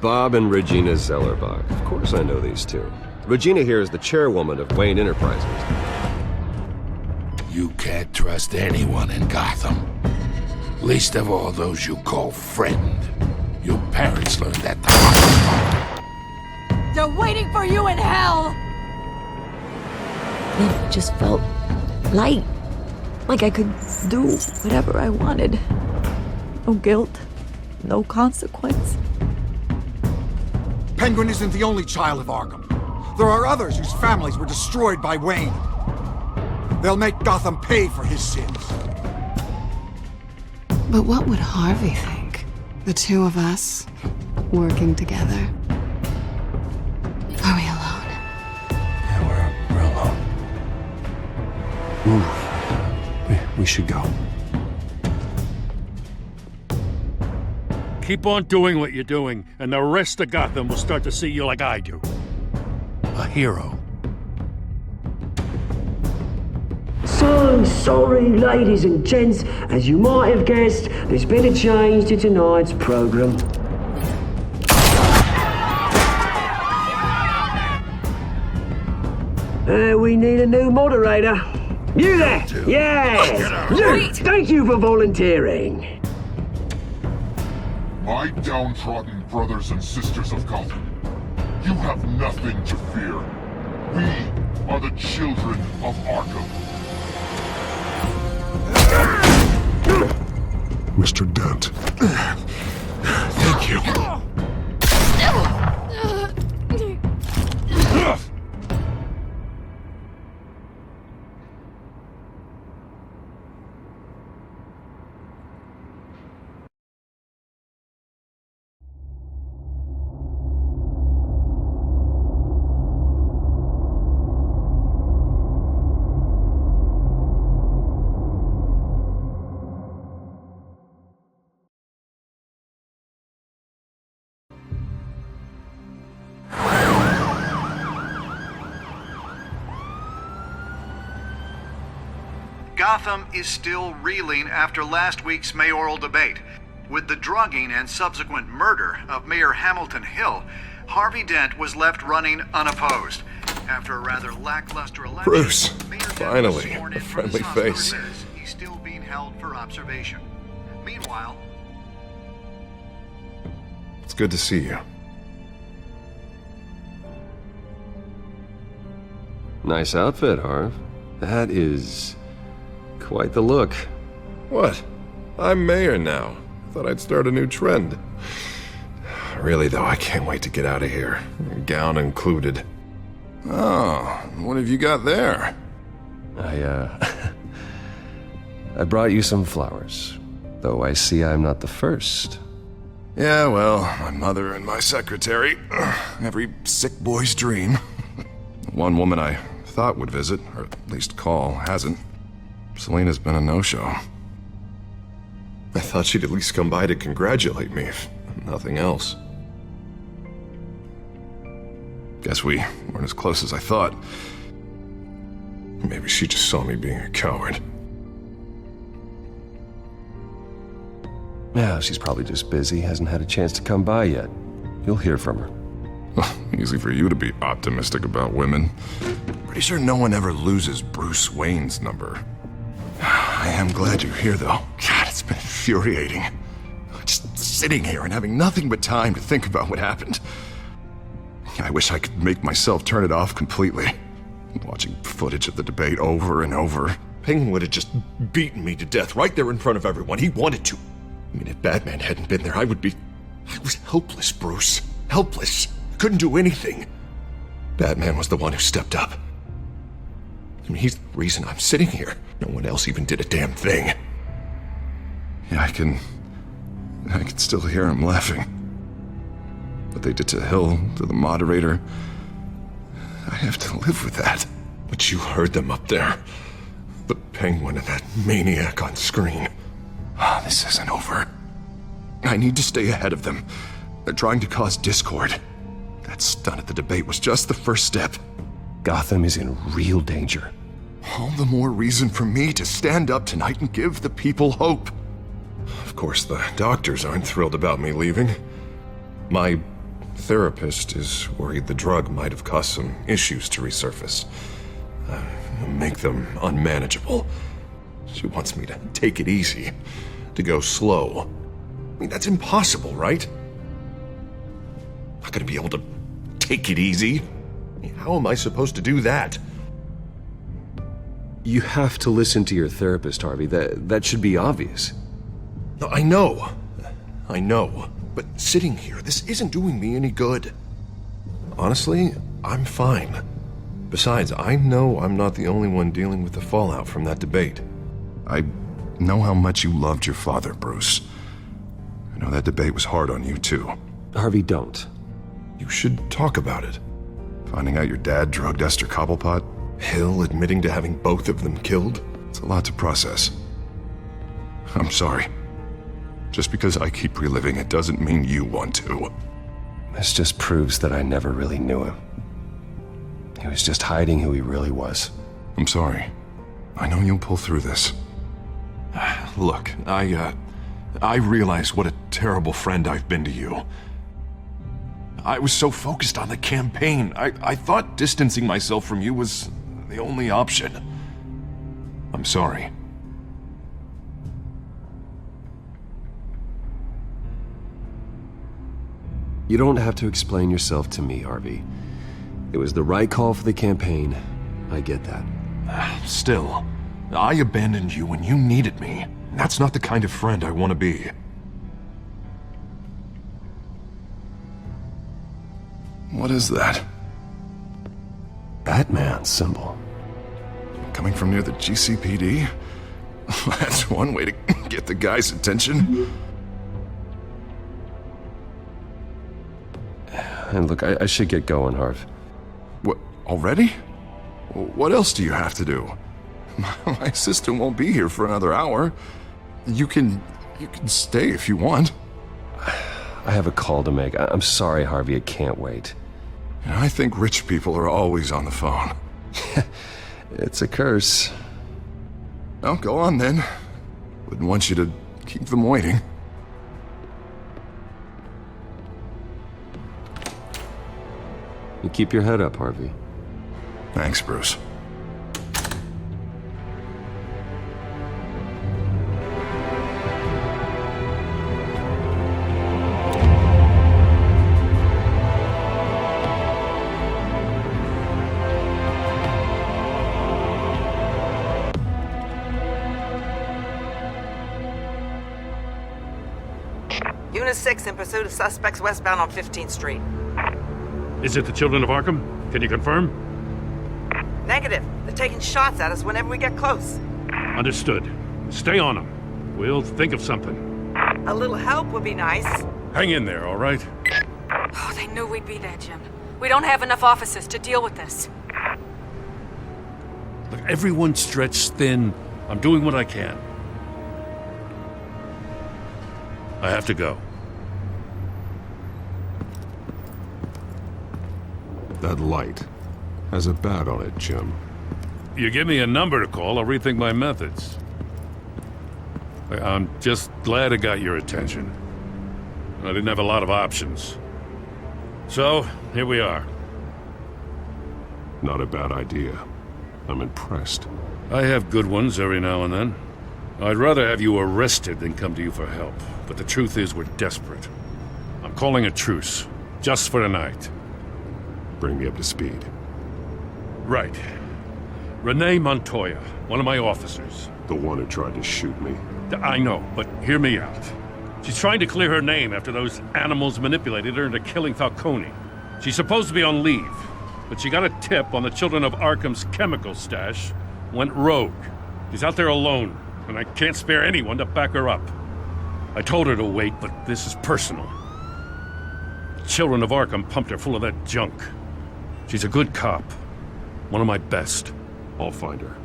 Bob and Regina Zellerbach. Of course I know these two. Regina here is the chairwoman of Wayne Enterprises. You can't trust anyone in Gotham. Least of all those you call friend. Your parents learned that the hard way. They're waiting for you in hell! It just felt light. Like I could do whatever I wanted. No guilt. No consequence. Penguin isn't the only child of Arkham. There are others whose families were destroyed by Wayne. They'll make Gotham pay for his sins. But what would Harvey think? The two of us, working together. Are we alone? Yeah, we're alone. Move. We should go. Keep on doing what you're doing, and the rest of Gotham will start to see you like I do. A hero. So sorry, ladies and gents. As you might have guessed, there's been a change to tonight's program. We need a new moderator. You there! Yeah! You! Thank you for volunteering. My downtrodden brothers and sisters of Gotham, you have nothing to fear. We are the children of Arkham. Mr. Dent. Thank you. Gotham is still reeling after last week's mayoral debate. With the drugging and subsequent murder of Mayor Hamilton Hill, Harvey Dent was left running unopposed. After a rather lackluster election, Bruce, Mayor Dent finally, was sworn in a for the friendly Hospital face. Liz. He's still being held for observation. Meanwhile, It's good to see you. Nice outfit, Harv. That is quite the look. What? I'm mayor now. Thought I'd start a new trend. Really, though, I can't wait to get out of here. Gown included. Oh, what have you got there? I brought you some flowers. Though I see I'm not the first. Yeah, well, my mother and my secretary. Every sick boy's dream. One woman I thought would visit, or at least call, hasn't. Selena's been a no-show. I thought she'd at least come by to congratulate me, if nothing else. Guess we weren't as close as I thought. Maybe she just saw me being a coward. Yeah, she's probably just busy, hasn't had a chance to come by yet. You'll hear from her. Easy for you to be optimistic about women. Pretty sure no one ever loses Bruce Wayne's number. I am glad you're here, though. God, it's been infuriating. Just sitting here and having nothing but time to think about what happened. I wish I could make myself turn it off completely. Watching footage of the debate over and over. Penguin would have just beaten me to death right there in front of everyone. He wanted to. I mean, if Batman hadn't been there, I was helpless, Bruce. Helpless. Couldn't do anything. Batman was the one who stepped up. I mean, he's the reason I'm sitting here. No one else even did a damn thing. Yeah, I can still hear him laughing. What they did to Hill, to the moderator, I have to live with that. But you heard them up there. The Penguin and that maniac on screen. This isn't over. I need to stay ahead of them. They're trying to cause discord. That stunt at the debate was just the first step. Gotham is in real danger. All the more reason for me to stand up tonight and give the people hope. Of course, the doctors aren't thrilled about me leaving. My therapist is worried the drug might have caused some issues to resurface. Make them unmanageable. She wants me to take it easy, to go slow. I mean, that's impossible, right? Not gonna be able to take it easy. I mean, how am I supposed to do that? You have to listen to your therapist, Harvey. That should be obvious. No, I know. But sitting here, this isn't doing me any good. Honestly, I'm fine. Besides, I know I'm not the only one dealing with the fallout from that debate. I know how much you loved your father, Bruce. I know that debate was hard on you, too. Harvey, don't. You should talk about it. Finding out your dad drugged Esther Cobblepot, Hill admitting to having both of them killed. It's a lot to process. I'm sorry. Just because I keep reliving it doesn't mean you want to. This just proves that I never really knew him. He was just hiding who he really was. I'm sorry. I know you'll pull through this. Look, I realize what a terrible friend I've been to you. I was so focused on the campaign. I thought distancing myself from you was the only option. I'm sorry. You don't have to explain yourself to me, Harvey. It was the right call for the campaign. I get that. Still, I abandoned you when you needed me. That's not the kind of friend I want to be. What is that? Batman symbol. Coming from near the GCPD? That's one way to get the guy's attention. And look, I should get going, Harv. What, already? What else do you have to do? My assistant won't be here for another hour. You can stay if you want. I have a call to make. I'm sorry, Harvey, I can't wait. I think rich people are always on the phone. It's a curse. Well, go on then. Wouldn't want you to keep them waiting. You keep your head up, Harvey. Thanks, Bruce. Unit 6 in pursuit of suspects westbound on 15th Street. Is it the children of Arkham? Can you confirm? Negative. They're taking shots at us whenever we get close. Understood. Stay on them. We'll think of something. A little help would be nice. Hang in there, all right? Oh, they knew we'd be there, Jim. We don't have enough officers to deal with this. Look, everyone's stretched thin. I'm doing what I can. I have to go. That light has a bat on it, Jim. You give me a number to call, I'll rethink my methods. I'm just glad it got your attention. I didn't have a lot of options. So, here we are. Not a bad idea. I'm impressed. I have good ones every now and then. I'd rather have you arrested than come to you for help. But the truth is, we're desperate. I'm calling a truce, just for tonight. Bring me up to speed. Right. Renee Montoya, one of my officers. The one who tried to shoot me. I know, but hear me out. She's trying to clear her name after those animals manipulated her into killing Falcone. She's supposed to be on leave, but she got a tip on the children of Arkham's chemical stash, went rogue. She's out there alone, and I can't spare anyone to back her up. I told her to wait, but this is personal. The children of Arkham pumped her full of that junk. She's a good cop. One of my best. I'll find her.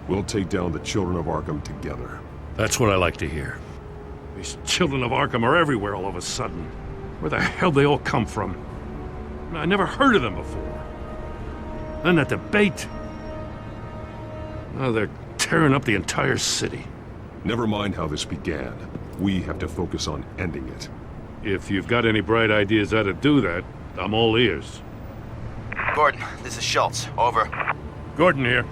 We'll take down the children of Arkham together. That's what I like to hear. These children of Arkham are everywhere all of a sudden. Where the hell they all come from? I never heard of them before. Then that debate. Now they're tearing up the entire city. Never mind how this began. We have to focus on ending it. If you've got any bright ideas how to do that, I'm all ears. Gordon, this is Schultz. Over. Gordon here.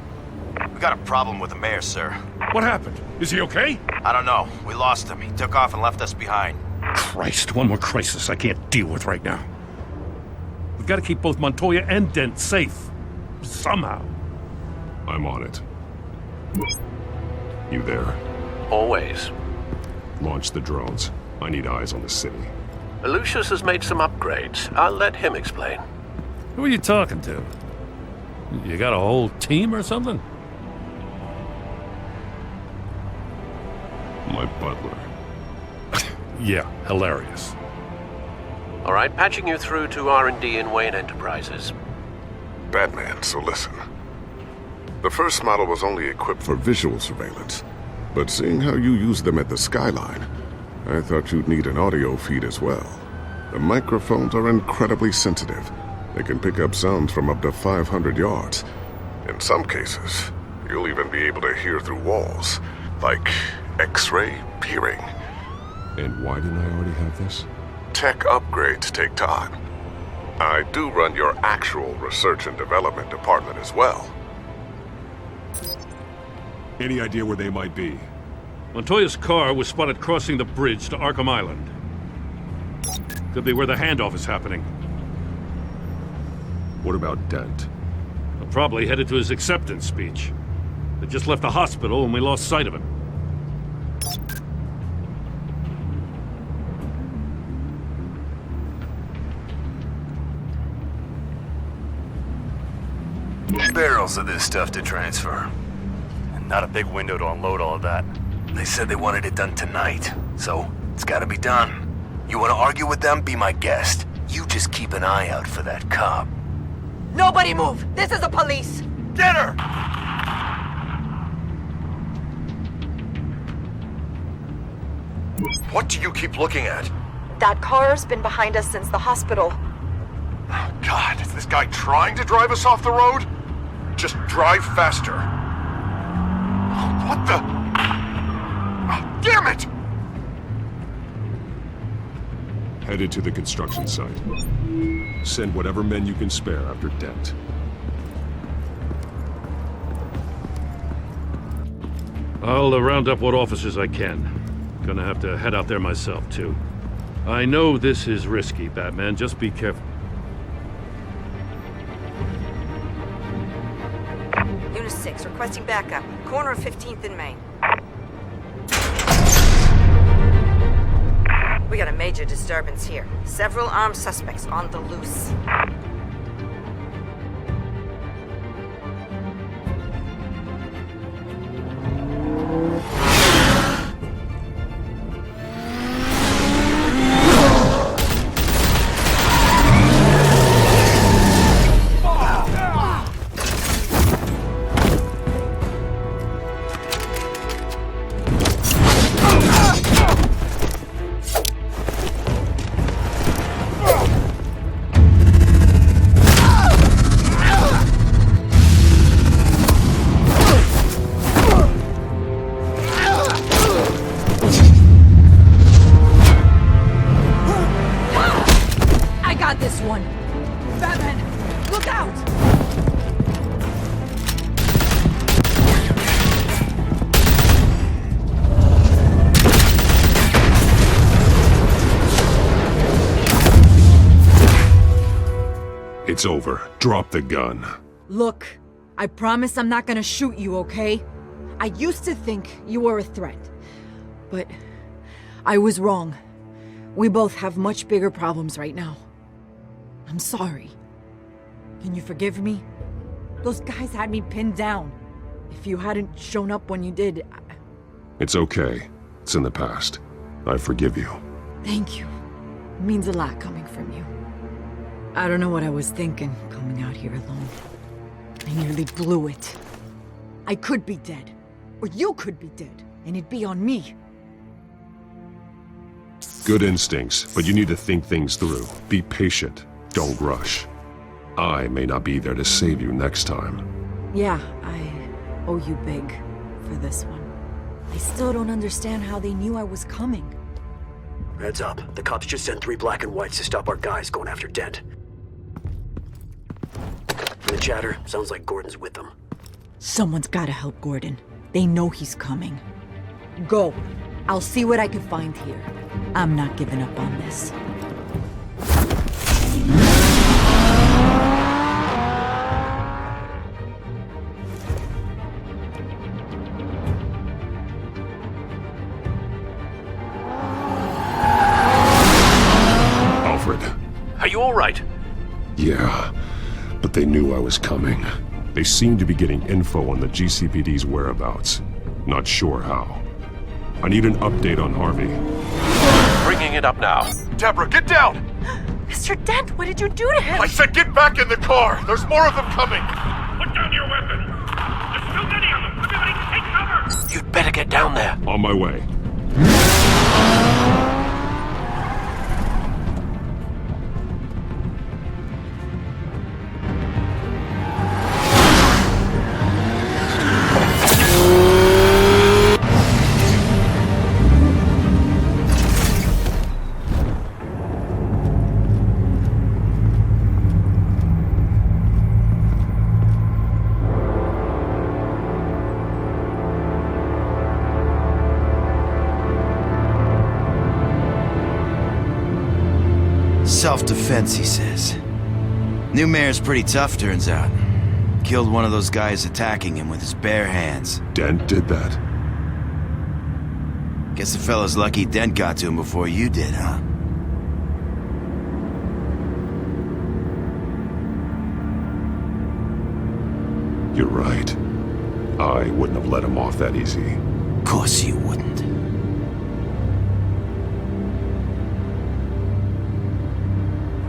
We got a problem with the mayor, sir. What happened? Is he okay? I don't know. We lost him. He took off and left us behind. Christ, one more crisis I can't deal with right now. We've got to keep both Montoya and Dent safe. Somehow. I'm on it. You there? Always. Launch the drones. I need eyes on the city. Lucius has made some upgrades. I'll let him explain. Who are you talking to? You got a whole team or something? My butler. Yeah, hilarious. All right, patching you through to R&D in Wayne Enterprises. Batman, so listen. The first model was only equipped for visual surveillance, but seeing how you use them at the skyline, I thought you'd need an audio feed as well. The microphones are incredibly sensitive. They can pick up sounds from up to 500 yards. In some cases, you'll even be able to hear through walls, like X-ray peering. And why didn't I already have this? Tech upgrades take time. I do run your actual research and development department as well. Any idea where they might be? Montoya's car was spotted crossing the bridge to Arkham Island. Could be where the handoff is happening. What about Dent? Well, probably headed to his acceptance speech. They just left the hospital and we lost sight of him. Barrels of this stuff to transfer. And not a big window to unload all of that. They said they wanted it done tonight, so it's gotta be done. You wanna argue with them? Be my guest. You just keep an eye out for that cop. Nobody move! This is the police! Get her! What do you keep looking at? That car's been behind us since the hospital. Oh, God, is this guy trying to drive us off the road? Just drive faster. What the? Oh, damn it! Headed to the construction site. Send whatever men you can spare after Dent. I'll round up what officers I can. Gonna have to head out there myself, too. I know this is risky, Batman. Just be careful. Unit 6, requesting backup. Corner of 15th and Main. We got a major disturbance here. Several armed suspects on the loose. It's over. Drop the gun. Look, I promise I'm not gonna shoot you, okay? I used to think you were a threat, but I was wrong. We both have much bigger problems right now. I'm sorry. Can you forgive me? Those guys had me pinned down. If you hadn't shown up when you did, It's okay. It's in the past. I forgive you. Thank you. It means a lot coming from you. I don't know what I was thinking, coming out here alone. I nearly blew it. I could be dead. Or you could be dead, and it'd be on me. Good instincts, but you need to think things through. Be patient. Don't rush. I may not be there to save you next time. Yeah, I owe you big for this one. I still don't understand how they knew I was coming. Heads up. The cops just sent 3 black and whites to stop our guys going after Dent. the chatter, sounds like Gordon's with them. Someone's gotta help Gordon. They know he's coming. Go. I'll see what I can find here. I'm not giving up on this. Alfred. Are you all right? Yeah, but they knew I was coming. They seem to be getting info on the GCPD's whereabouts. Not sure how. I need an update on Harvey. Bringing it up now. Deborah, get down! Mr. Dent, what did you do to him? I said get back in the car! There's more of them coming! Put down your weapon! There's too many of them! Everybody take cover! You'd better get down there. On my way. Self-defense, he says. New mayor's pretty tough, turns out. Killed one of those guys attacking him with his bare hands. Dent did that? Guess the fella's lucky Dent got to him before you did, huh? You're right. I wouldn't have let him off that easy. Of course you wouldn't.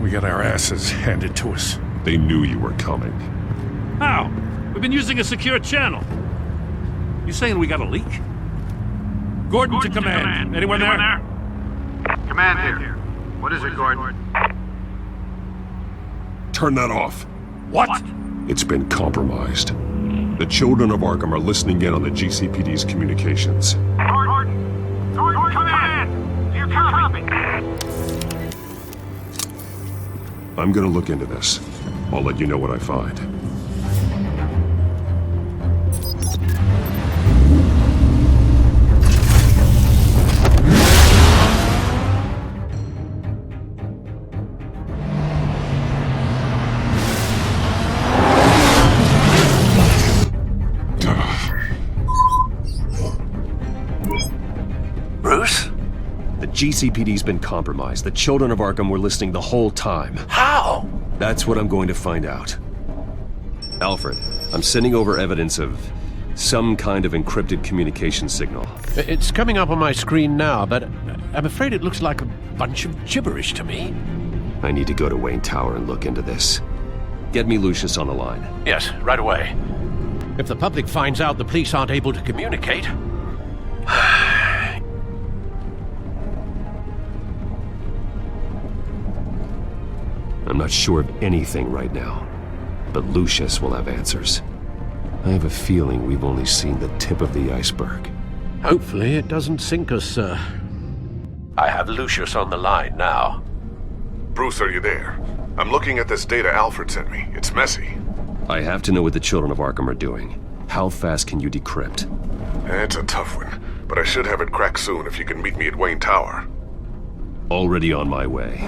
We got our asses handed to us. They knew you were coming. How? We've been using a secure channel. You saying we got a leak? Gordon to command. Anyone there? Command here. What is it, Gordon? Turn that off. What? It's been compromised. The children of Arkham are listening in on the GCPD's communications. Gordon, command! Do you copy? I'm gonna look into this. I'll let you know what I find. Bruce? The GCPD's been compromised. The children of Arkham were listening the whole time. How? That's what I'm going to find out. Alfred, I'm sending over evidence of some kind of encrypted communication signal. It's coming up on my screen now, but I'm afraid it looks like a bunch of gibberish to me. I need to go to Wayne Tower and look into this. Get me Lucius on the line. Yes, right away. If the public finds out the police aren't able to communicate... I'm not sure of anything right now, but Lucius will have answers. I have a feeling we've only seen the tip of the iceberg. Hopefully it doesn't sink us, sir. I have Lucius on the line now. Bruce, are you there? I'm looking at this data Alfred sent me. It's messy. I have to know what the children of Arkham are doing. How fast can you decrypt? It's a tough one, but I should have it cracked soon if you can meet me at Wayne Tower. Already on my way.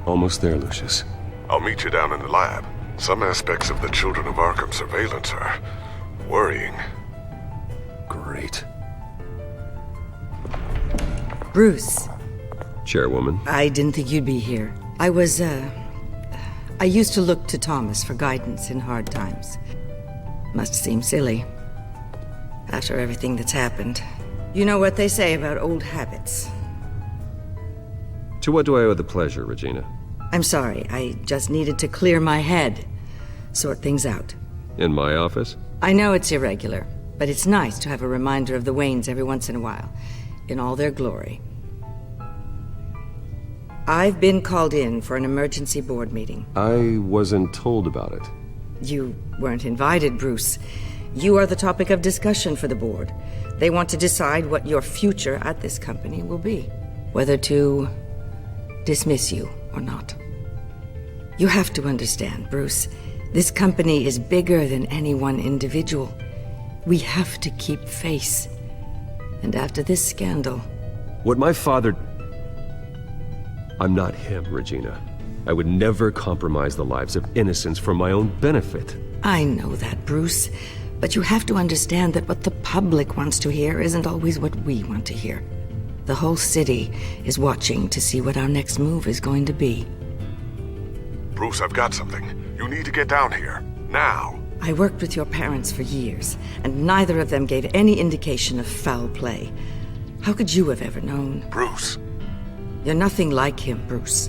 Almost there, Lucius. I'll meet you down in the lab. Some aspects of the Children of Arkham surveillance are worrying. Great. Bruce. Chairwoman. I didn't think you'd be here. I used to look to Thomas for guidance in hard times. Must seem silly. After everything that's happened. You know what they say about old habits. To what do I owe the pleasure, Regina? I'm sorry, I just needed to clear my head. Sort things out. In my office? I know it's irregular, but it's nice to have a reminder of the Waynes every once in a while, in all their glory. I've been called in for an emergency board meeting. I wasn't told about it. You weren't invited, Bruce. You are the topic of discussion for the board. They want to decide what your future at this company will be. Whether to dismiss you or not. You have to understand, Bruce. This company is bigger than any one individual. We have to keep face. And after this scandal... What my father... I'm not him, Regina. I would never compromise the lives of innocents for my own benefit. I know that, Bruce. But you have to understand that what the public wants to hear isn't always what we want to hear. The whole city is watching to see what our next move is going to be. Bruce, I've got something. You need to get down here. Now. I worked with your parents for years, and neither of them gave any indication of foul play. How could you have ever known? Bruce. You're nothing like him, Bruce.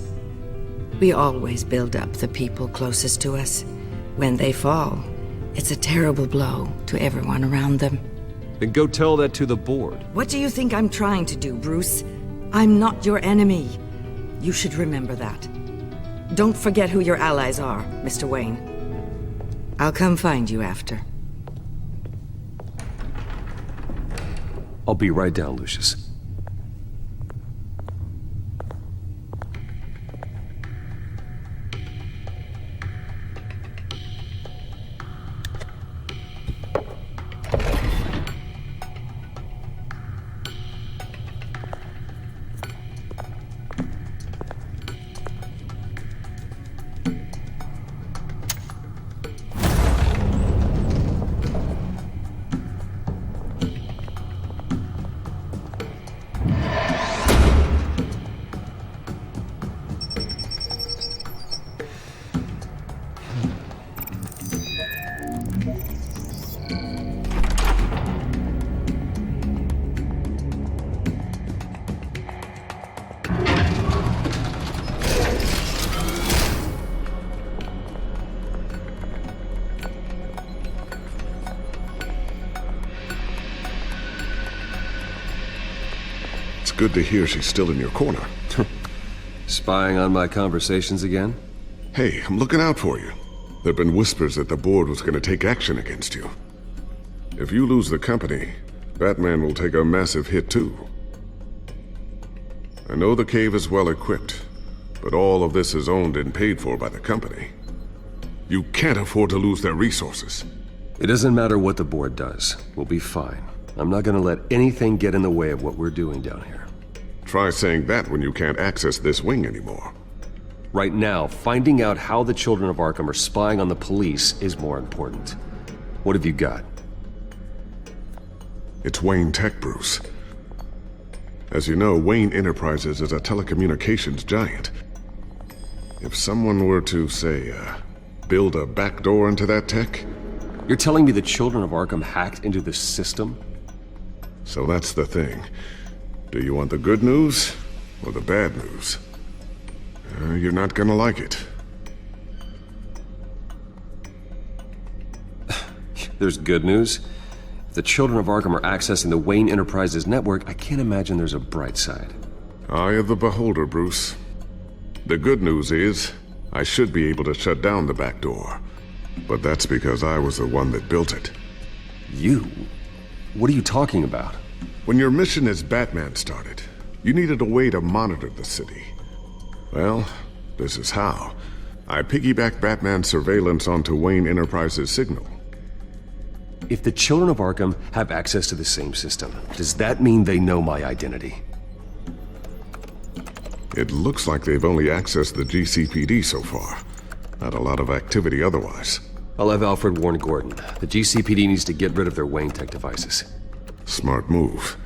We always build up the people closest to us. When they fall, it's a terrible blow to everyone around them. Then go tell that to the board. What do you think I'm trying to do, Bruce? I'm not your enemy. You should remember that. Don't forget who your allies are, Mr. Wayne. I'll come find you after. I'll be right down, Lucius. Good to hear she's still in your corner. Spying on my conversations again? Hey, I'm looking out for you. There've been whispers that the board was going to take action against you. If you lose the company, Batman will take a massive hit too. I know the cave is well equipped, but all of this is owned and paid for by the company. You can't afford to lose their resources. It doesn't matter what the board does. We'll be fine. I'm not going to let anything get in the way of what we're doing down here. Try saying that when you can't access this wing anymore. Right now, finding out how the children of Arkham are spying on the police is more important. What have you got? It's Wayne Tech, Bruce. As you know, Wayne Enterprises is a telecommunications giant. If someone were to, say, build a backdoor into that tech... You're telling me the children of Arkham hacked into the system? So that's the thing. Do you want the good news or the bad news? You're not gonna like it. There's good news. If the children of Arkham are accessing the Wayne Enterprises network, I can't imagine there's a bright side. Eye of the beholder, Bruce. The good news is, I should be able to shut down the back door. But that's because I was the one that built it. You? What are you talking about? When your mission as Batman started, you needed a way to monitor the city. Well, this is how. I piggybacked Batman's surveillance onto Wayne Enterprises' signal. If the children of Arkham have access to the same system, does that mean they know my identity? It looks like they've only accessed the GCPD so far. Not a lot of activity otherwise. I'll have Alfred warn Gordon. The GCPD needs to get rid of their Wayne Tech devices. Smart move.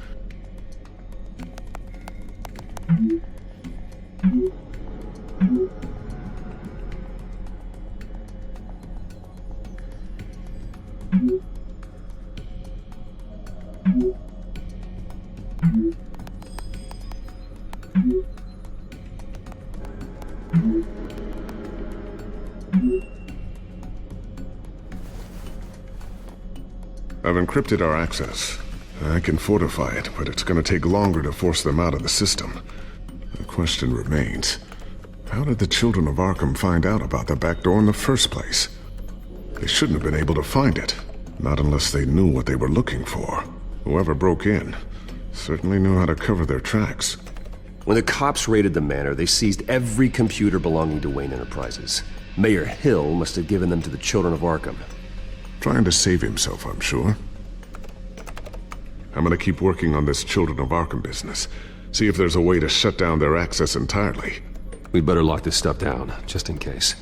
I've encrypted our access. I can fortify it, but it's gonna take longer to force them out of the system. The question remains, how did the children of Arkham find out about the back door in the first place? They shouldn't have been able to find it, not unless they knew what they were looking for. Whoever broke in certainly knew how to cover their tracks. When the cops raided the manor, they seized every computer belonging to Wayne Enterprises. Mayor Hill must have given them to the children of Arkham. Trying to save himself, I'm sure. I'm gonna keep working on this Children of Arkham business. See if there's a way to shut down their access entirely. We'd better lock this stuff down, just in case.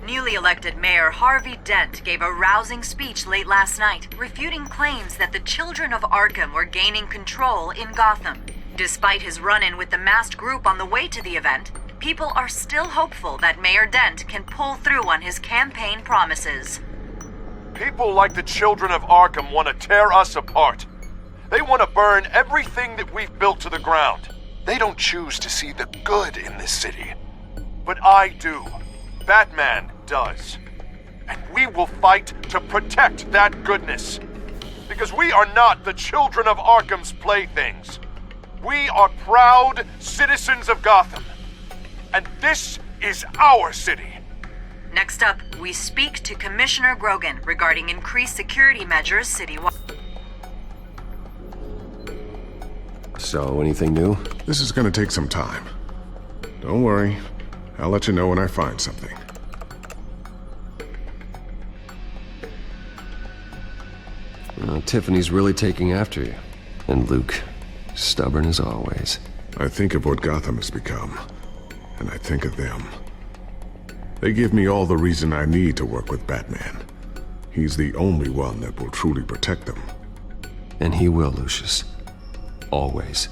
Newly elected Mayor Harvey Dent gave a rousing speech late last night, refuting claims that the children of Arkham were gaining control in Gotham. Despite his run-in with the masked group on the way to the event, people are still hopeful that Mayor Dent can pull through on his campaign promises. People like the children of Arkham want to tear us apart. They want to burn everything that we've built to the ground. They don't choose to see the good in this city. But I do. Batman does. And we will fight to protect that goodness. Because we are not the children of Arkham's playthings. We are proud citizens of Gotham. And this is our city. Next up, we speak to Commissioner Grogan regarding increased security measures citywide. So, anything new? This is gonna take some time. Don't worry. I'll let you know when I find something. Tiffany's really taking after you. And Luke, stubborn as always. I think of what Gotham has become, and I think of them. They give me all the reason I need to work with Batman. He's the only one that will truly protect them. And he will, Lucius. Always.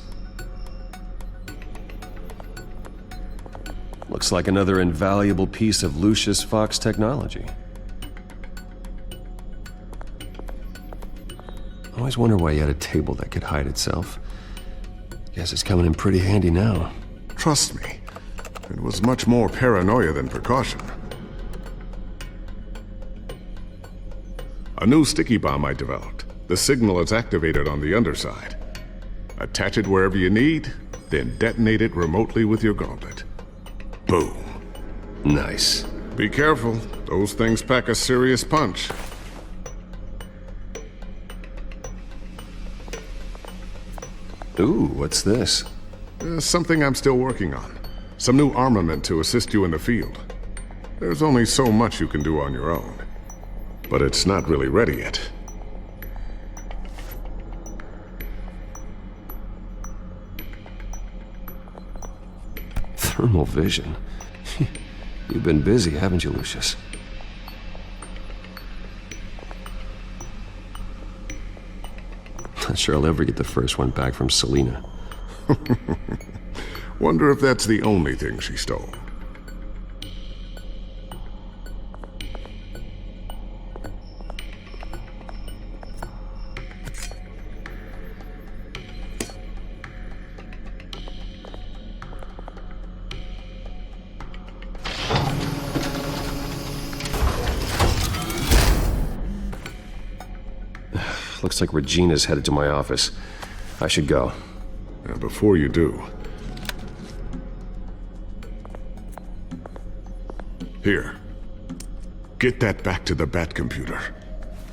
Looks like another invaluable piece of Lucius Fox technology. I always wonder why you had a table that could hide itself. Guess it's coming in pretty handy now. Trust me, it was much more paranoia than precaution. A new sticky bomb I developed. The signal is activated on the underside. Attach it wherever you need, then detonate it remotely with your gauntlet. Boom. Nice. Be careful. Those things pack a serious punch. Ooh, what's this? Something I'm still working on. Some new armament to assist you in the field. There's only so much you can do on your own. But it's not really ready yet. Thermal vision. You've been busy, haven't you, Lucius? Not sure I'll ever get the first one back from Selina. Wonder if that's the only thing she stole. Looks like Regina's headed to my office. I should go. And before you do... Here. Get that back to the Bat computer.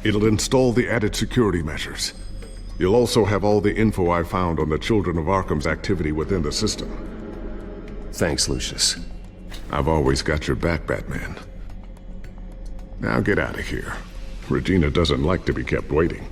It'll install the added security measures. You'll also have all the info I found on the Children of Arkham's activity within the system. Thanks, Lucius. I've always got your back, Batman. Now get out of here. Regina doesn't like to be kept waiting.